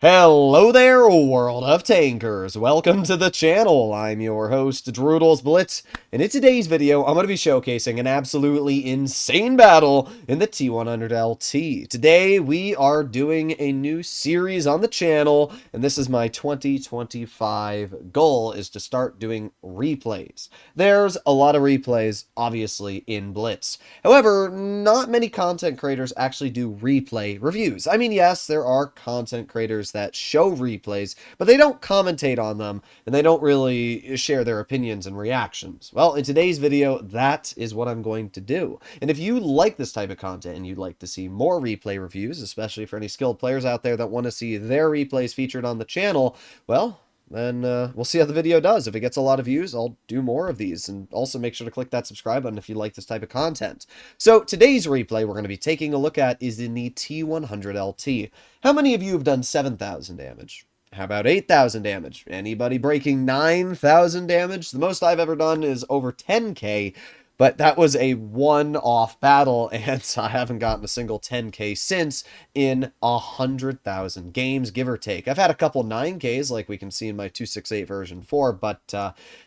Hello there, world of tankers. Welcome to the channel. I'm your host, Droodles Blitz, and in today's video, I'm going to be showcasing an absolutely insane battle in the T100LT. Today, we are doing a new series on the channel, and this is my 2025 goal, is to start doing replays. There's a lot of replays, obviously, in Blitz. However, not many content creators actually do replay reviews. I mean, yes, there are content creators that show replays, but they don't commentate on them, and they don't really share their opinions and reactions. Well, in today's video, that is what I'm going to do. And if you like this type of content and you'd like to see more replay reviews, especially for any skilled players out there that want to see their replays featured on the channel, well, then we'll see how the video does. If it gets a lot of views, I'll do more of these. And also make sure to click that subscribe button if you like this type of content. So today's replay we're going to be taking a look at is in the T100LT. How many of you have done 7,000 damage? How about 8,000 damage? Anybody breaking 9,000 damage? The most I've ever done is over 10k. But that was a one-off battle, and I haven't gotten a single 10k since in 100,000 games, give or take. I've had a couple 9ks, like we can see in my 268 version 4, but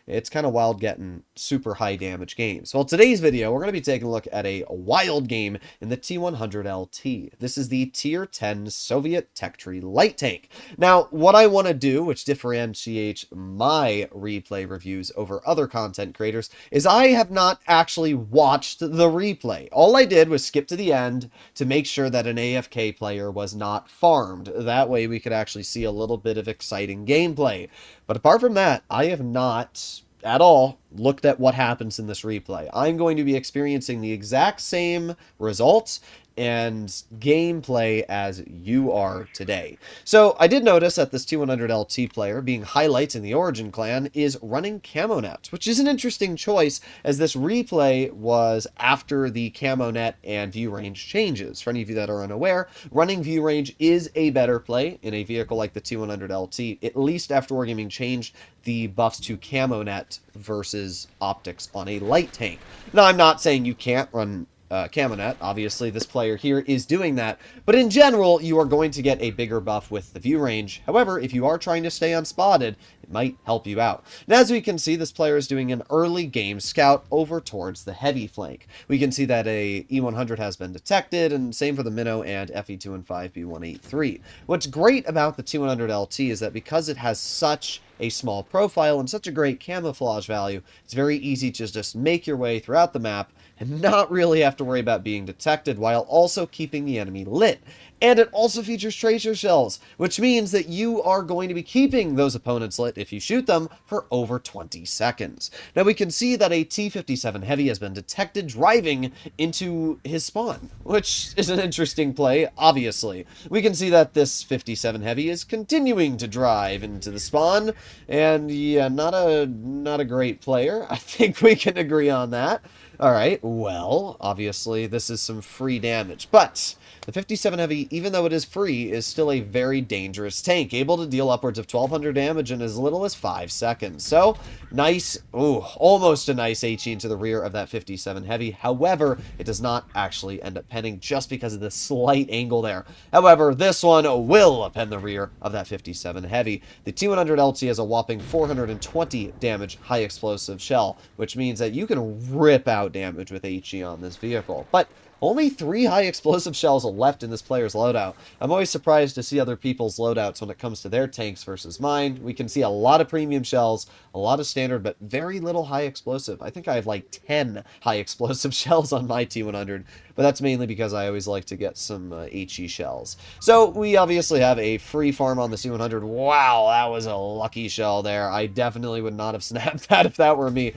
it's kind of wild getting super high damage games. Well, today's video, we're going to be taking a look at a wild game in the T100LT. This is the Tier 10 Soviet Tech Tree Light Tank. Now, what I want to do, which differentiates my replay reviews over other content creators, is I have not actually watched the replay. All I did was skip to the end to make sure that an AFK player was not farmed. That way we could actually see a little bit of exciting gameplay. But apart from that, I have not at all looked at what happens in this replay. I'm going to be experiencing the exact same results and gameplay as you are today. So I did notice that this T100LT player, being highlights in the Origin clan, is running Camo Net, which is an interesting choice as this replay was after the Camo Net and view range changes. For any of you that are unaware, running view range is a better play in a vehicle like the T100LT, at least after Wargaming changed the buffs to Camo Net versus optics on a light tank. Now, I'm not saying you can't run Camo Net. Obviously, this player here is doing that, but in general, you are going to get a bigger buff with the view range. However, if you are trying to stay unspotted, it might help you out. And as we can see, this player is doing an early game scout over towards the heavy flank. We can see that a E100 has been detected, and same for the Minnow and FE215B183. What's great about the T100LT is that because it has such a small profile and such a great camouflage value, it's very easy to just make your way throughout the map and not really have to worry about being detected while also keeping the enemy lit. And it also features tracer shells, which means that you are going to be keeping those opponents lit if you shoot them for over 20 seconds. Now we can see that a T-57 Heavy has been detected driving into his spawn, which is an interesting play, obviously. We can see that this 57 Heavy is continuing to drive into the spawn, and yeah, not a great player. I think we can agree on that. Alright, well, obviously this is some free damage, but the 57 Heavy, even though it is free, is still a very dangerous tank, able to deal upwards of 1,200 damage in as little as 5 seconds. So, nice, ooh, almost a nice HE into the rear of that 57 Heavy. However, it does not actually end up penning just because of the slight angle there. However, this one will pen the rear of that 57 Heavy. The T100LT has a whopping 420 damage high explosive shell, which means that you can rip out damage with HE on this vehicle. But only 3 high explosive shells are left in this player's loadout. I'm always surprised to see other people's loadouts when it comes to their tanks versus mine. We can see a lot of premium shells, a lot of standard, but very little high explosive. I think I have like 10 high explosive shells on my T100, but that's mainly because I always like to get some HE shells. So we obviously have a free farm on the C100. Wow, that was a lucky shell there. I definitely would not have snapped that if that were me.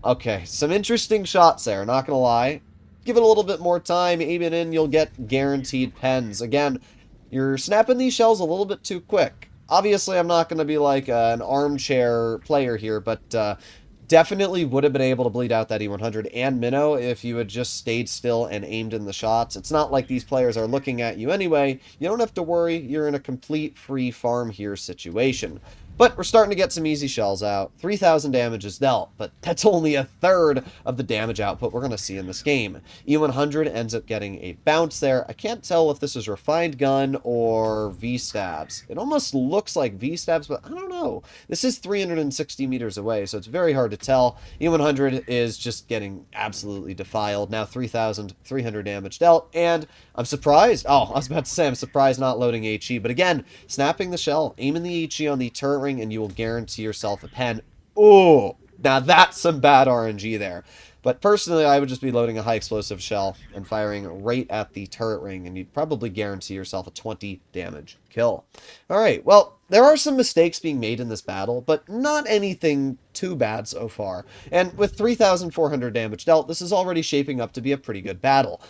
Okay, some interesting shots there, not gonna lie. Give it a little bit more time, aim it in, you'll get guaranteed pens. Again, you're snapping these shells a little bit too quick. Obviously, I'm not going to be like an armchair player here, but definitely would have been able to bleed out that E100 and Minnow if you had just stayed still and aimed in the shots. It's not like these players are looking at you anyway. You don't have to worry. You're in a complete free farm here situation. But we're starting to get some easy shells out. 3,000 damage is dealt, but that's only a third of the damage output we're going to see in this game. E100 ends up getting a bounce there. I can't tell if this is refined gun or V-stabs. It almost looks like V-stabs, but I don't know. This is 360 meters away, so it's very hard to tell. E100 is just getting absolutely defiled. Now 3,300 damage dealt, and I'm surprised. Oh, I was about to say I'm surprised not loading HE, but again, snapping the shell, aiming the HE on the turret ring, and you will guarantee yourself a pen. Oh, now that's some bad RNG there. But personally, I would just be loading a high explosive shell and firing right at the turret ring, and you'd probably guarantee yourself a 20 damage kill. All right, well, there are some mistakes being made in this battle, but not anything too bad so far. And with 3,400 damage dealt, this is already shaping up to be a pretty good battle.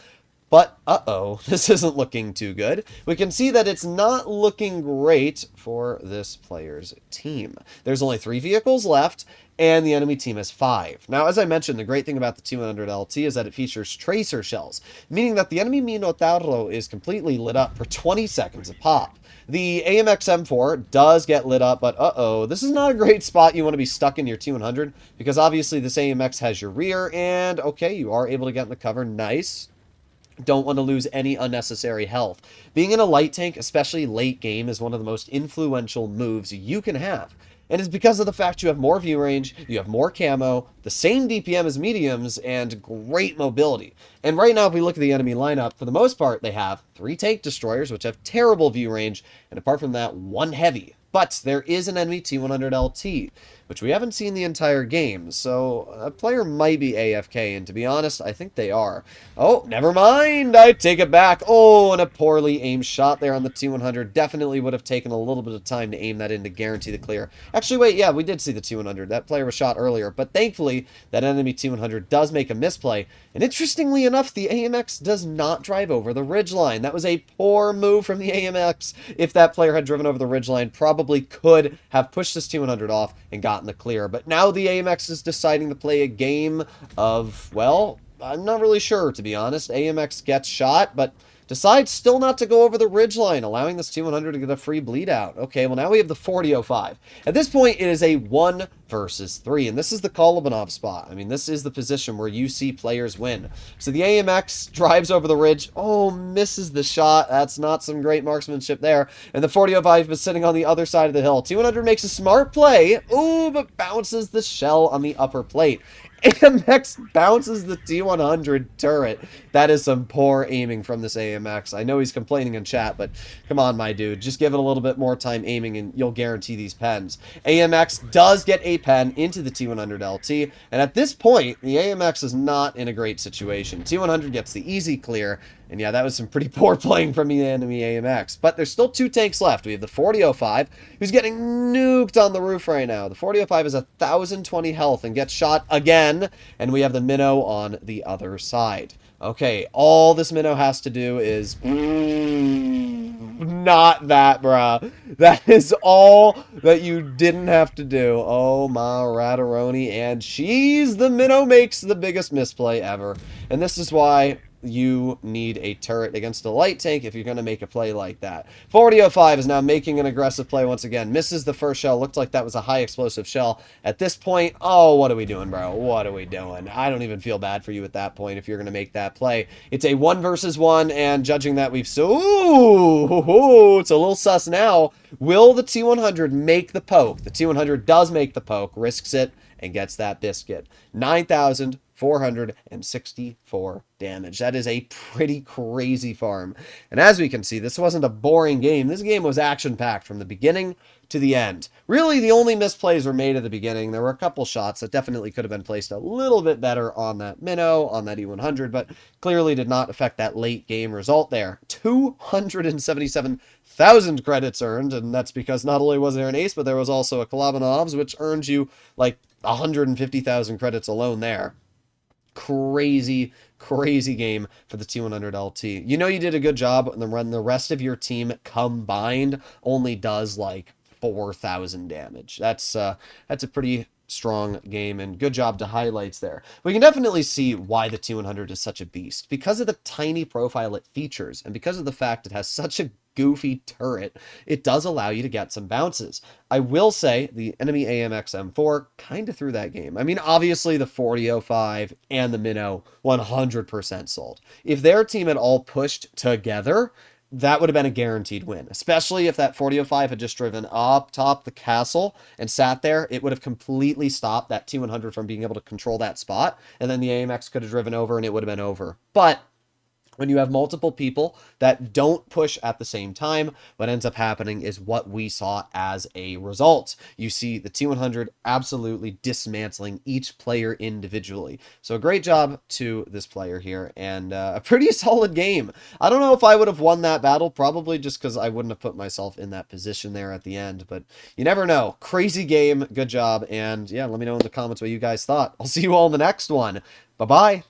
But, uh-oh, this isn't looking too good. We can see that it's not looking great for this player's team. There's only 3 vehicles left, and the enemy team has 5. Now, as I mentioned, the great thing about the T100 LT is that it features tracer shells, meaning that the enemy Minotauro is completely lit up for 20 seconds a pop. The AMX M4 does get lit up, but uh-oh, this is not a great spot you want to be stuck in your T100, because obviously this AMX has your rear, and okay, you are able to get in the cover. Nice. Don't want to lose any unnecessary health. Being in a light tank, especially late game, is one of the most influential moves you can have. And it's because of the fact you have more view range, you have more camo, the same DPM as mediums, and great mobility. And right now, if we look at the enemy lineup, for the most part, they have 3 tank destroyers, which have terrible view range, and apart from that, 1 heavy. But there is an enemy T100 LT, which we haven't seen the entire game, so a player might be AFK, and to be honest, I think they are. Oh, never mind, I take it back. Oh, and a poorly aimed shot there on the T100. Definitely would have taken a little bit of time to aim that in to guarantee the clear. Actually, wait, yeah, we did see the T100. That player was shot earlier, but thankfully, that enemy T100 does make a misplay, and interestingly enough, the AMX does not drive over the ridgeline. That was a poor move from the AMX. If that player had driven over the ridgeline, probably could have pushed this T100 off and gotten the clear. But now the AMX is deciding to play a game of, well, I'm not really sure, to be honest. AMX gets shot, but decides still not to go over the ridgeline, allowing this T100 to get a free bleed out. Okay, well now we have the 40-05. At this point, it is a 1 versus 3, and this is the Kolobanov spot. I mean, this is the position where you see players win. So the AMX drives over the ridge. Oh, misses the shot. That's not some great marksmanship there. And the 40-05 is sitting on the other side of the hill. T100 makes a smart play. Ooh, but bounces the shell on the upper plate. AMX bounces the T100 turret. That is some poor aiming from this AMX. I know he's complaining in chat, but come on, my dude. Just give it a little bit more time aiming and you'll guarantee these pens. AMX does get a pen into the T100 LT, and at this point, the AMX is not in a great situation. T100 gets the easy clear, and yeah, that was some pretty poor playing from the enemy AMX. But there's still 2 tanks left. We have the 40-05, who's getting nuked on the roof right now. The 40-05 has 1,020 health and gets shot again. And we have the Minnow on the other side. Okay, all this Minnow has to do is... not that, bruh. That is all that you didn't have to do. Oh, my Rataroni and cheese. The Minnow makes the biggest misplay ever. And this is why you need a turret against a light tank if you're going to make a play like that. 40-05 is now making an aggressive play once again. Misses the first shell. Looked like that was a high explosive shell. At this point, oh, what are we doing, bro? What are we doing? I don't even feel bad for you at that point if you're going to make that play. It's a 1 versus 1, and judging that we've... Ooh, it's a little sus now. Will the T100 make the poke? The T100 does make the poke, risks it, and gets that biscuit. 9,464 damage. That is a pretty crazy farm. And as we can see, this wasn't a boring game. This game was action-packed from the beginning to the end. Really, the only misplays were made at the beginning. There were a couple shots that definitely could have been placed a little bit better on that Minnow, on that E100, but clearly did not affect that late game result there. 277,000 credits earned, and that's because not only was there an ace, but there was also a Kolobanov's, which earned you like 150,000 credits alone there. Crazy game for the T100 LT. You know you did a good job when the rest of your team combined only does like 4,000 damage. That's a pretty strong game, and good job to highlights there. We can definitely see why the T100 is such a beast. Because of the tiny profile it features, and because of the fact it has such a goofy turret, it does allow you to get some bounces. I will say the enemy AMX M4 kind of threw that game. I mean, obviously the 4005 and the Minnow 100% sold. If their team had all pushed together, that would have been a guaranteed win, especially if that 4005 had just driven up top the castle and sat there. It would have completely stopped that T100 from being able to control that spot, and then the AMX could have driven over and it would have been over. But when you have multiple people that don't push at the same time, what ends up happening is what we saw as a result. You see the T100 absolutely dismantling each player individually. So a great job to this player here, and a pretty solid game. I don't know if I would have won that battle, probably just because I wouldn't have put myself in that position there at the end, but you never know. Crazy game, good job, and yeah, let me know in the comments what you guys thought. I'll see you all in the next one. Bye-bye.